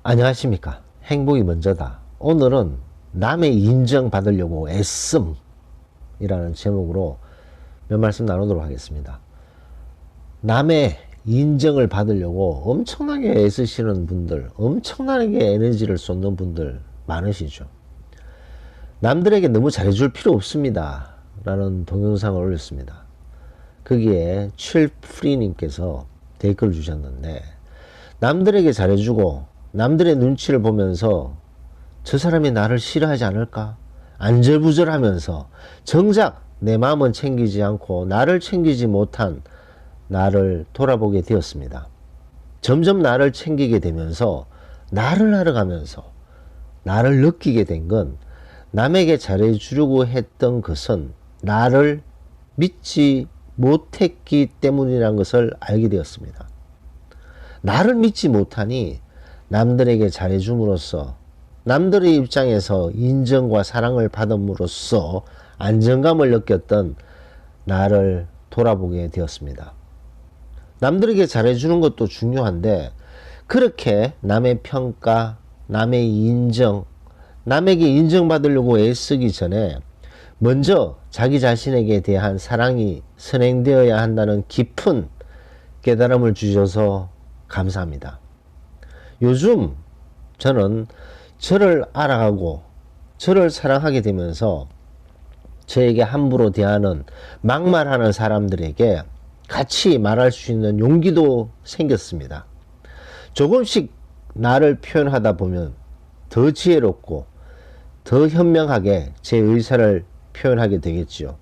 안녕하십니까. 행복이 먼저다. 오늘은 남의 인정받으려고 애씀이라는 제목으로 몇 말씀 나누도록 하겠습니다. 남의 인정을 받으려고 엄청나게 애쓰시는 분들, 엄청나게 에너지를 쏟는 분들 많으시죠. 남들에게 너무 잘해줄 필요 없습니다 라는 동영상을 올렸습니다. 거기에 칠프리님께서 댓글 주셨는데, 남들에게 잘해주고 남들의 눈치를 보면서 저 사람이 나를 싫어하지 않을까? 안절부절하면서 정작 내 마음은 챙기지 않고 나를 챙기지 못한 나를 돌아보게 되었습니다. 점점 나를 챙기게 되면서 나를 알아가면서 나를 느끼게 된 건, 남에게 잘해주려고 했던 것은 나를 믿지 못했기 때문이라는 것을 알게 되었습니다. 나를 믿지 못하니 남들에게 잘해줌으로써, 남들의 입장에서 인정과 사랑을 받음으로써 안정감을 느꼈던 나를 돌아보게 되었습니다. 남들에게 잘해주는 것도 중요한데, 그렇게 남의 평가, 남의 인정, 남에게 인정받으려고 애쓰기 전에 먼저 자기 자신에게 대한 사랑이 선행되어야 한다는 깊은 깨달음을 주셔서 감사합니다. 요즘 저는 저를 알아가고 저를 사랑하게 되면서 저에게 함부로 대하는, 막말하는 사람들에게 같이 말할 수 있는 용기도 생겼습니다. 조금씩 나를 표현하다 보면 더 지혜롭고 더 현명하게 제 의사를 표현하게 되겠지요.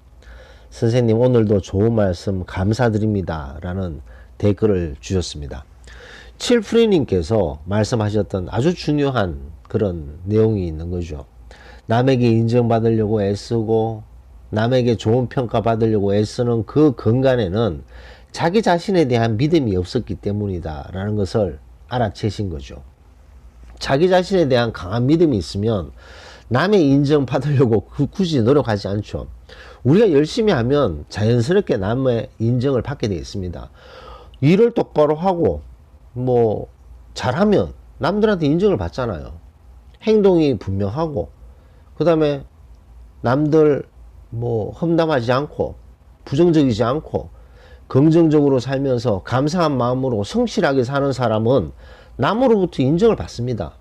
선생님, 오늘도 좋은 말씀 감사드립니다 라는 댓글을 주셨습니다. 칠프리님께서 말씀하셨던 아주 중요한 그런 내용이 있는 거죠. 남에게 인정받으려고 애쓰고 남에게 좋은 평가 받으려고 애쓰는 그 근간에는 자기 자신에 대한 믿음이 없었기 때문이다 라는 것을 알아채신 거죠. 자기 자신에 대한 강한 믿음이 있으면 남의 인정받으려고 굳이 노력하지 않죠. 우리가 열심히 하면 자연스럽게 남의 인정을 받게 되어 있습니다. 일을 똑바로 하고 잘하면 남들한테 인정을 받잖아요. 행동이 분명하고, 그 다음에 남들 험담하지 않고 부정적이지 않고 긍정적으로 살면서 감사한 마음으로 성실하게 사는 사람은 남으로부터 인정을 받습니다.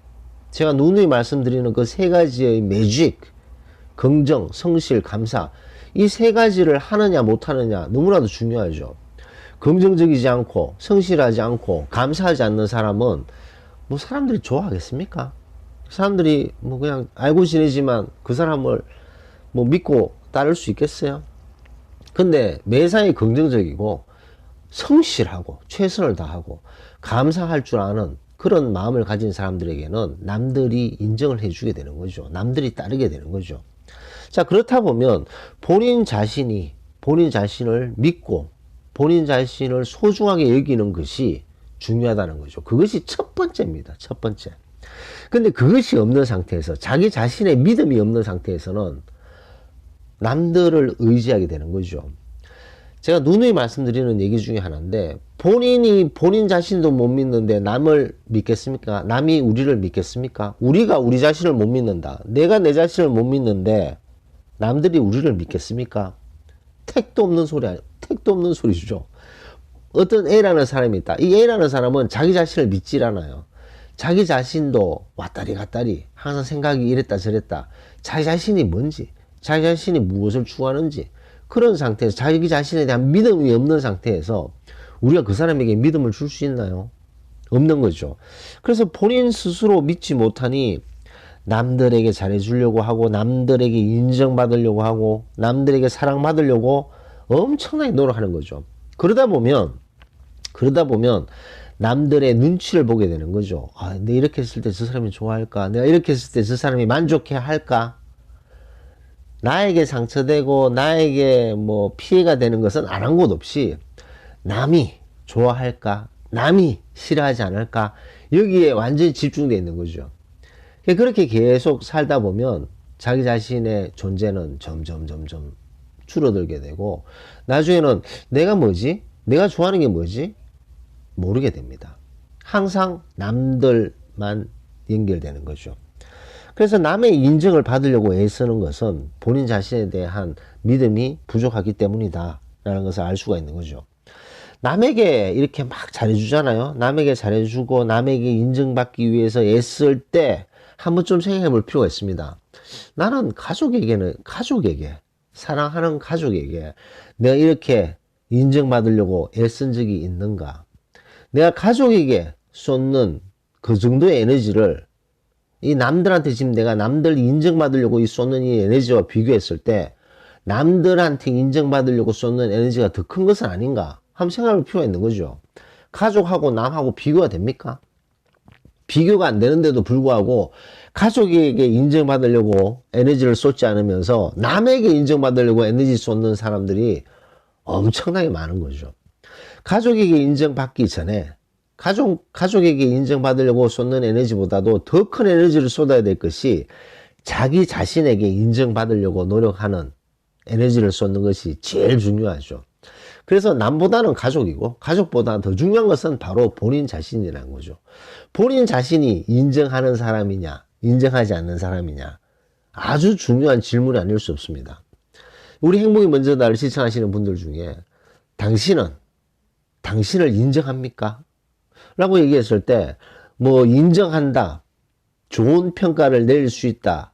제가 누누이 말씀드리는 그 세 가지의 매직, 긍정, 성실, 감사, 이 세 가지를 하느냐 못하느냐 너무나도 중요하죠. 긍정적이지 않고 성실하지 않고 감사하지 않는 사람은 사람들이 좋아하겠습니까? 사람들이 그냥 알고 지내지만 그 사람을 믿고 따를 수 있겠어요? 근데 매사에 긍정적이고 성실하고 최선을 다하고 감사할 줄 아는 그런 마음을 가진 사람들에게는 남들이 인정을 해주게 되는 거죠. 남들이 따르게 되는 거죠. 자, 그렇다 보면 본인 자신이 본인 자신을 믿고 본인 자신을 소중하게 여기는 것이 중요하다는 거죠. 그것이 첫 번째입니다. 첫 번째. 근데 그것이 없는 상태에서, 자기 자신의 믿음이 없는 상태에서는 남들을 의지하게 되는 거죠. 제가 누누이 말씀드리는 얘기 중에 하나인데, 본인이 본인 자신도 못 믿는데 남을 믿겠습니까? 남이 우리를 믿겠습니까? 우리가 우리 자신을 못 믿는다. 내가 내 자신을 못 믿는데 남들이 우리를 믿겠습니까? 택도 없는 소리죠. 어떤 A라는 사람이 있다. 이 A라는 사람은 자기 자신을 믿질 않아요. 자기 자신도 왔다리 갔다리 항상 생각이 이랬다 저랬다. 자기 자신이 뭔지, 자기 자신이 무엇을 추구하는지, 그런 상태에서 자기 자신에 대한 믿음이 없는 상태에서 우리가 그 사람에게 믿음을 줄 수 있나요? 없는 거죠. 그래서 본인 스스로 믿지 못하니 남들에게 잘해주려고 하고 남들에게 인정받으려고 하고 남들에게 사랑받으려고 엄청나게 노력하는 거죠. 그러다 보면 남들의 눈치를 보게 되는 거죠. 내가 이렇게 했을 때 저 사람이 좋아할까? 내가 이렇게 했을 때 저 사람이 만족해 할까? 나에게 상처되고 나에게 피해가 되는 것은 아랑곳 없이 남이 좋아할까? 남이 싫어하지 않을까? 여기에 완전히 집중되어 있는 거죠. 그렇게 계속 살다 보면 자기 자신의 존재는 점점 줄어들게 되고, 나중에는 내가 뭐지? 내가 좋아하는 게 뭐지? 모르게 됩니다. 항상 남들만 연결되는 거죠. 그래서 남의 인정을 받으려고 애쓰는 것은 본인 자신에 대한 믿음이 부족하기 때문이다 라는 것을 알 수가 있는 거죠. 남에게 이렇게 막 잘해주잖아요. 남에게 잘해주고 남에게 인정받기 위해서 애쓸 때 한번 좀 생각해 볼 필요가 있습니다. 나는 가족에게 사랑하는 가족에게 내가 이렇게 인정받으려고 애쓴 적이 있는가? 내가 가족에게 쏟는 그 정도의 에너지를 이 남들한테 지금 내가 남들 인정받으려고 쏟는 이 에너지와 비교했을 때 남들한테 인정받으려고 쏟는 에너지가 더 큰 것은 아닌가? 한번 생각할 필요가 있는 거죠. 가족하고 남하고 비교가 됩니까? 비교가 안 되는데도 불구하고 가족에게 인정받으려고 에너지를 쏟지 않으면서 남에게 인정받으려고 에너지 쏟는 사람들이 엄청나게 많은 거죠. 가족에게 인정받기 전에 가족에게 인정받으려고 쏟는 에너지보다도 더 큰 에너지를 쏟아야 될 것이 자기 자신에게 인정받으려고 노력하는 에너지를 쏟는 것이 제일 중요하죠. 그래서 남보다는 가족이고 가족보다 더 중요한 것은 바로 본인 자신이라는 거죠. 본인 자신이 인정하는 사람이냐 인정하지 않는 사람이냐 아주 중요한 질문이 아닐 수 없습니다. 우리 행복이 먼저다를 실천하시는 분들 중에 당신을 인정합니까? 라고 얘기했을 때 뭐 인정한다, 좋은 평가를 내릴 수 있다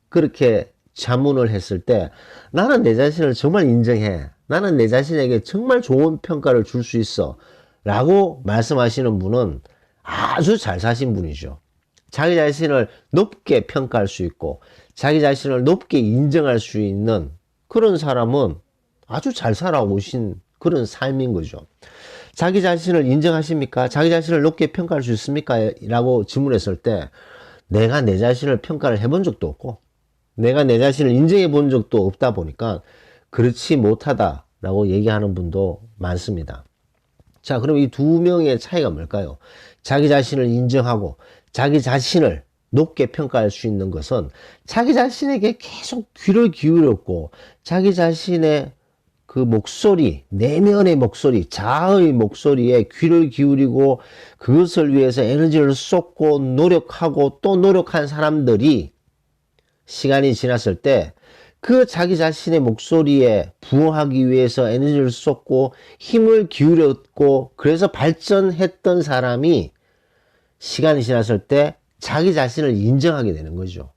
그렇게 자문을 했을 때 나는 내 자신을 정말 인정해, 나는 내 자신에게 정말 좋은 평가를 줄 수 있어 라고 말씀하시는 분은 아주 잘 사신 분이죠. 자기 자신을 높게 평가할 수 있고 자기 자신을 높게 인정할 수 있는 그런 사람은 아주 잘 살아오신 그런 삶인 거죠. 자기 자신을 인정하십니까? 자기 자신을 높게 평가할 수 있습니까? 라고 질문했을 때 내가 내 자신을 평가를 해본 적도 없고 내가 내 자신을 인정해 본 적도 없다 보니까 그렇지 못하다라고 얘기하는 분도 많습니다. 자, 그럼 이 두 명의 차이가 뭘까요? 자기 자신을 인정하고 자기 자신을 높게 평가할 수 있는 것은 자기 자신에게 계속 귀를 기울였고 자기 자신의 그 목소리, 내면의 목소리, 자아의 목소리에 귀를 기울이고 그것을 위해서 에너지를 쏟고 노력하고 또 노력한 사람들이 시간이 지났을 때 그 자기 자신의 목소리에 부응하기 위해서 에너지를 쏟고 힘을 기울였고 그래서 발전했던 사람이 시간이 지났을 때 자기 자신을 인정하게 되는 거죠.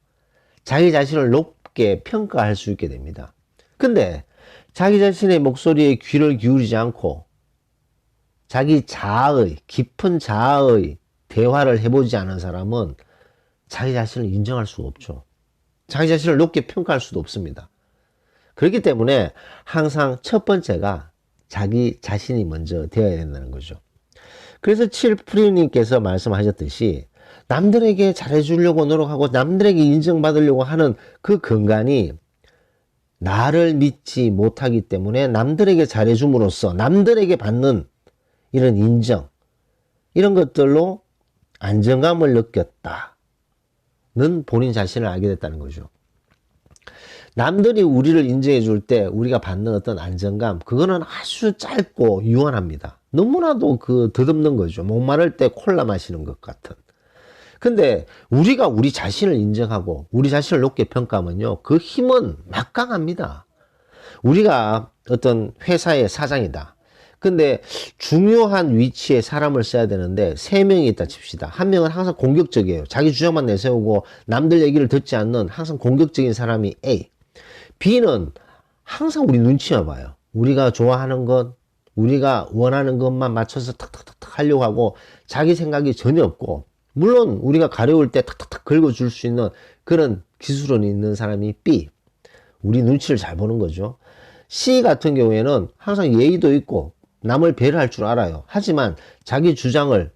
자기 자신을 높게 평가할 수 있게 됩니다. 근데 자기 자신의 목소리에 귀를 기울이지 않고 자기 자아의 깊은 자아의 대화를 해보지 않은 사람은 자기 자신을 인정할 수가 없죠. 자기 자신을 높게 평가할 수도 없습니다. 그렇기 때문에 항상 첫 번째가 자기 자신이 먼저 되어야 된다는 거죠. 그래서 칠프리님께서 말씀하셨듯이 남들에게 잘해주려고 노력하고 남들에게 인정받으려고 하는 그 근간이 나를 믿지 못하기 때문에 남들에게 잘해줌으로써 남들에게 받는 이런 인정, 이런 것들로 안정감을 느꼈다는 본인 자신을 알게 됐다는 거죠. 남들이 우리를 인정해 줄 때 우리가 받는 어떤 안정감, 그거는 아주 짧고 유한합니다. 너무나도 덧없는 거죠. 목마를 때 콜라 마시는 것 같은. 근데 우리가 우리 자신을 인정하고 우리 자신을 높게 평가하면요, 그 힘은 막강합니다. 우리가 어떤 회사의 사장이다. 근데 중요한 위치에 사람을 써야 되는데 3명이 있다 칩시다. 한 명은 항상 공격적이에요. 자기 주장만 내세우고 남들 얘기를 듣지 않는 항상 공격적인 사람이 A. B는 항상 우리 눈치만 봐요. 우리가 좋아하는 것, 우리가 원하는 것만 맞춰서 탁탁탁탁 하려고 하고 자기 생각이 전혀 없고, 물론 우리가 가려울 때 탁탁탁 긁어줄 수 있는 그런 기술은 있는 사람이 B. 우리 눈치를 잘 보는 거죠. C 같은 경우에는 항상 예의도 있고 남을 배려할 줄 알아요. 하지만 자기 주장을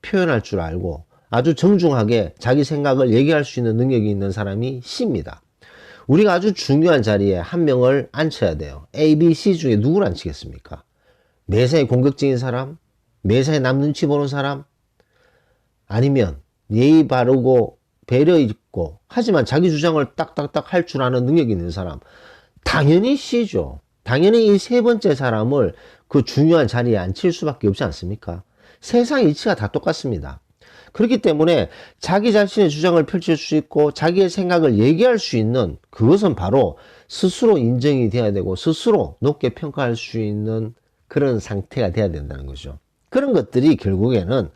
표현할 줄 알고 아주 정중하게 자기 생각을 얘기할 수 있는 능력이 있는 사람이 C입니다. 우리가 아주 중요한 자리에 한 명을 앉혀야 돼요. A, B, C 중에 누구를 앉히겠습니까? 매사에 공격적인 사람? 매사에 남 눈치 보는 사람? 아니면 예의 바르고 배려 있고 하지만 자기 주장을 딱딱딱 할 줄 아는 능력이 있는 사람? 당연히 C죠. 당연히 이 세 번째 사람을 그 중요한 자리에 앉힐 수밖에 없지 않습니까? 세상 이치가 다 똑같습니다. 그렇기 때문에 자기 자신의 주장을 펼칠 수 있고 자기의 생각을 얘기할 수 있는 그것은 바로 스스로 인정이 돼야 되고 스스로 높게 평가할 수 있는 그런 상태가 돼야 된다는 거죠. 그런 것들이 결국에는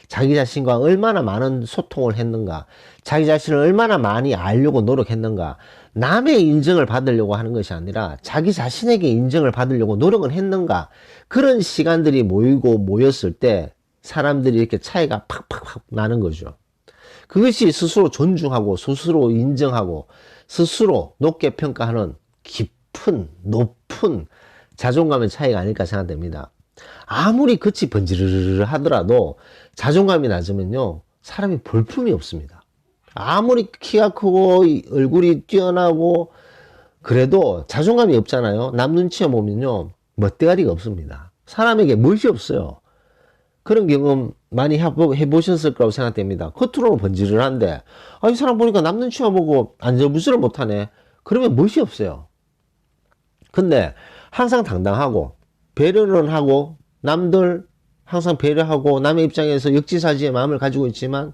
자기 자신과 얼마나 많은 소통을 했는가, 자기 자신을 얼마나 많이 알려고 노력했는가, 남의 인정을 받으려고 하는 것이 아니라 자기 자신에게 인정을 받으려고 노력을 했는가, 그런 시간들이 모였을 때 사람들이 이렇게 차이가 팍팍팍 나는 거죠. 그것이 스스로 존중하고 스스로 인정하고 스스로 높게 평가하는 깊은 높은 자존감의 차이가 아닐까 생각됩니다. 아무리 끝이 번지르르 하더라도 자존감이 낮으면요 사람이 볼품이 없습니다. 아무리 키가 크고 얼굴이 뛰어나고 그래도 자존감이 없잖아요. 남 눈치에 보면요 멋대가리가 없습니다. 사람에게 멋이 없어요. 그런 경험 많이 해보셨을 거라고 생각됩니다. 겉으로는 번지르르한데 이 사람 보니까 남 눈치만 보고 안절부절을 못하네. 그러면 멋이 없어요. 근데 항상 당당하고 배려는 하고 남들 항상 배려하고 남의 입장에서 역지사지의 마음을 가지고 있지만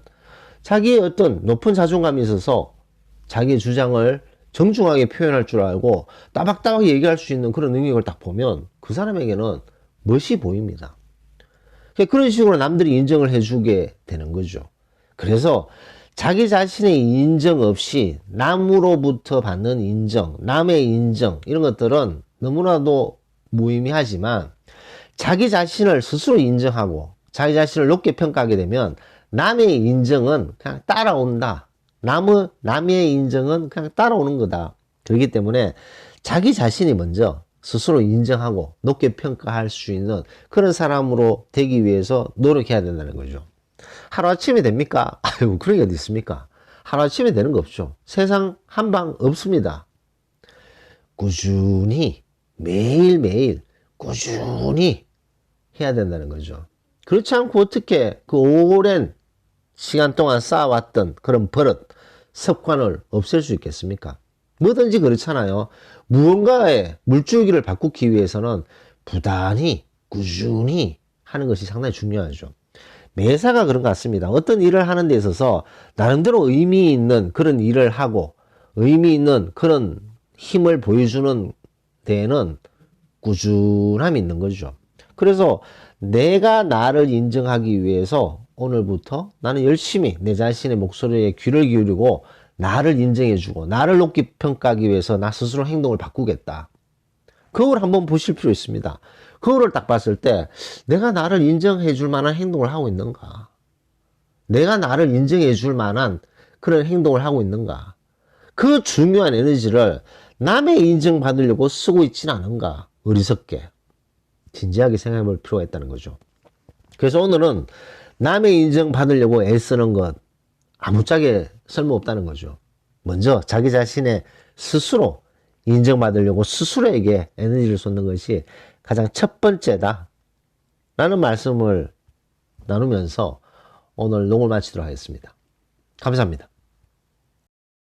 자기의 어떤 높은 자존감이 있어서 자기의 주장을 정중하게 표현할 줄 알고 따박따박 얘기할 수 있는 그런 능력을 딱 보면 그 사람에게는 멋이 보입니다. 그런 식으로 남들이 인정을 해주게 되는 거죠. 그래서 자기 자신의 인정 없이 남으로부터 받는 인정, 남의 인정 이런 것들은 너무나도 무의미하지만 자기 자신을 스스로 인정하고 자기 자신을 높게 평가하게 되면 남의 인정은 그냥 따라온다. 남의 인정은 그냥 따라오는 거다. 그렇기 때문에 자기 자신이 먼저 스스로 인정하고 높게 평가할 수 있는 그런 사람으로 되기 위해서 노력해야 된다는 거죠. 하루아침에 됩니까? 아유, 그런 게 어디 있습니까? 하루아침에 되는 거 없죠. 세상 한방 없습니다. 꾸준히 매일매일 꾸준히 해야 된다는 거죠. 그렇지 않고 어떻게 그 오랜 시간 동안 쌓아왔던 그런 버릇, 습관을 없앨 수 있겠습니까? 뭐든지 그렇잖아요. 무언가의 물줄기를 바꾸기 위해서는 부단히 꾸준히 하는 것이 상당히 중요하죠. 매사가 그런 것 같습니다. 어떤 일을 하는 데 있어서 나름대로 의미 있는 그런 일을 하고 의미 있는 그런 힘을 보여주는 데에는 꾸준함이 있는 거죠. 그래서 내가 나를 인정하기 위해서 오늘부터 나는 열심히 내 자신의 목소리에 귀를 기울이고 나를 인정해주고 나를 높게 평가하기 위해서 나 스스로 행동을 바꾸겠다. 거울 한번 보실 필요 있습니다. 거울을 딱 봤을 때 내가 나를 인정해줄 만한 행동을 하고 있는가? 내가 나를 인정해줄 만한 그런 행동을 하고 있는가? 그 중요한 에너지를 남의 인정받으려고 쓰고 있지는 않은가? 어리석게. 진지하게 생각해 볼 필요가 있다는 거죠. 그래서 오늘은 남의 인정받으려고 애쓰는 것 아무짝에 쓸모없다는 거죠. 먼저 자기 자신의 스스로 인정받으려고 스스로에게 에너지를 쏟는 것이 가장 첫 번째다 라는 말씀을 나누면서 오늘 녹음을 마치도록 하겠습니다. 감사합니다.